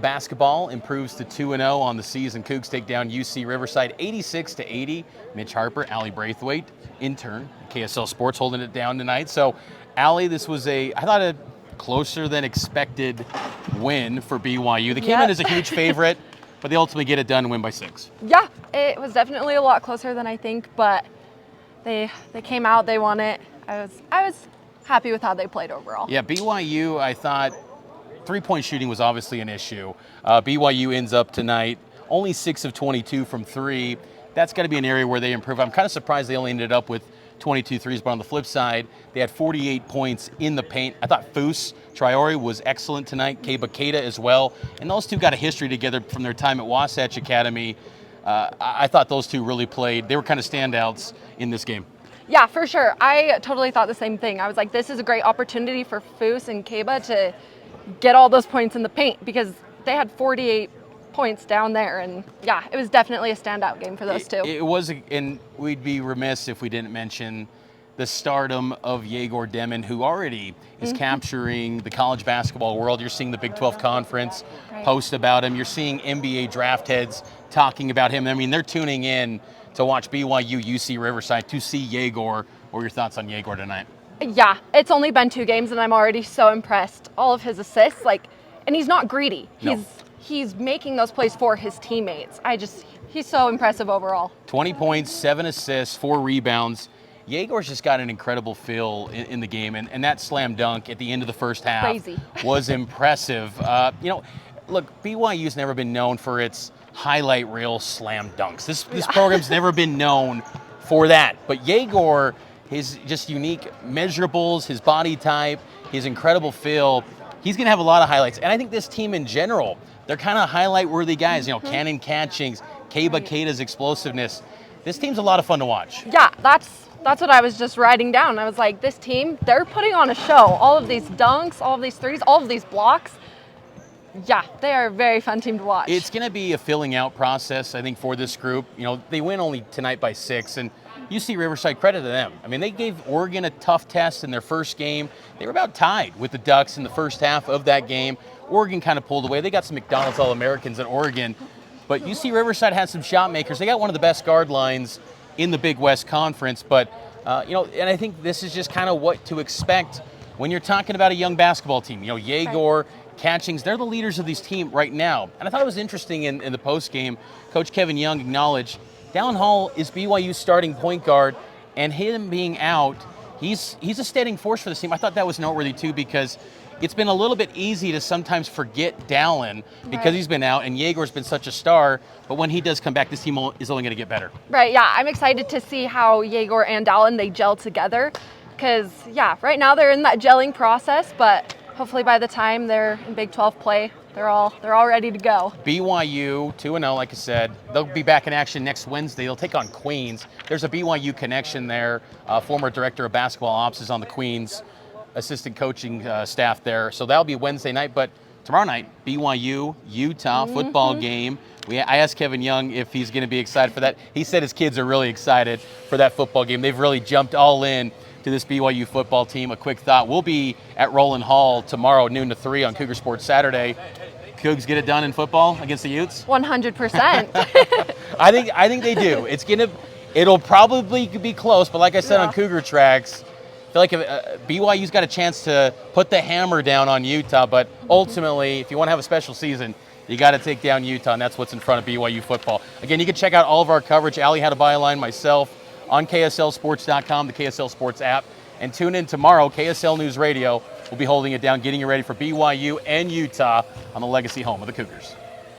Basketball improves to 2-0 on the season. Cougs take down UC Riverside 86-80. Mitch Harper, Braithwaite, Intern, KSL Sports holding it down tonight. So, Allie, this was I thought a closer than expected win for BYU. They came in as a huge favorite, but they ultimately get it done and win by 6. Yeah, it was definitely a lot closer than I think, but they came out, they won it. I was happy with how they played overall. Yeah, BYU, I thought three-point shooting was obviously an issue. BYU ends up tonight only 6 of 22 from 3. That's got to be an area where they improve. I'm kind of surprised they only ended up with 22 threes, but on the flip side, they had 48 points in the paint. I thought Foose Traore was excellent tonight, Keita as well, and those two got a history together from their time at Wasatch Academy. I thought those two really played. They were kind of standouts in this game. Yeah, for sure. I totally thought the same thing. I was like, this is a great opportunity for Foose and Keita to get all those points in the paint because they had 48 points down there, and yeah, it was definitely a standout game for those two. It was, and we'd be remiss if we didn't mention the stardom of Yegor Demon, who already is capturing the college basketball world. You're seeing the Big 12 Conference post about him. You're seeing NBA draft heads talking about him. I mean, they're tuning in to watch BYU UC Riverside to see Yegor. What are your thoughts on Yegor tonight? Yeah, it's only been 2 games, and I'm already so impressed. All of his assists, and he's not greedy. He's making those plays for his teammates. He's so impressive overall. 20 points, 7 assists, 4 rebounds. Yegor's just got an incredible feel in the game, and that slam dunk at the end of the first half was impressive. Look, BYU's never been known for its highlight reel slam dunks. This program's never been known for that, but Yegor, his just unique measurables, his body type, his incredible feel, he's going to have a lot of highlights. And I think this team in general, they're kind of highlight-worthy guys. Cannon catchings, Keita's explosiveness. This team's a lot of fun to watch. Yeah, that's what I was just writing down. I was like, this team, they're putting on a show. All of these dunks, all of these threes, all of these blocks. Yeah, they are a very fun team to watch. It's going to be a filling out process, I think, for this group. They win only tonight by 6, and UC Riverside, credit to them. I mean, they gave Oregon a tough test in their first game. They were about tied with the Ducks in the first half of that game. Oregon kind of pulled away. They got some McDonald's All-Americans at Oregon, but UC Riverside had some shot makers. They got one of the best guard lines in the Big West Conference, but, and I think this is just kind of what to expect when you're talking about a young basketball team. Yegor, Catchings, they're the leaders of this team right now. And I thought it was interesting in the postgame, Coach Kevin Young acknowledged Dallin Hall is BYU's starting point guard, and him being out, he's a steadying force for this team. I thought that was noteworthy too, because it's been a little bit easy to sometimes forget Dallin because he's been out, and Yegor's been such a star, but when he does come back, this team is only going to get better. Right, yeah, I'm excited to see how Yegor and Dallin, they gel together, because, yeah, right now they're in that gelling process, but hopefully by the time they're in Big 12 play, they're all ready to go. BYU 2-0, like I said. They'll be back in action next Wednesday. They'll take on Queens. There's a BYU connection there. Former director of basketball ops is on the Queens assistant coaching staff there. So that'll be Wednesday night. But tomorrow night, BYU, Utah football game. I asked Kevin Young if he's going to be excited for that. He said his kids are really excited for that football game. They've really jumped all in to this BYU football team. A quick thought, we'll be at Roland Hall tomorrow, noon to 3 on Cougar Sports Saturday. Cougs get it done in football against the Utes? 100%. I think they do. It'll probably be close, but like I said on Cougar Tracks, I feel like BYU's got a chance to put the hammer down on Utah, but ultimately, if you want to have a special season, you got to take down Utah, and that's what's in front of BYU football. Again, you can check out all of our coverage. Allie had a byline, myself, on KSLSports.com, the KSL Sports app, and tune in tomorrow. KSL News Radio will be holding it down, getting you ready for BYU and Utah on the legacy home of the Cougars.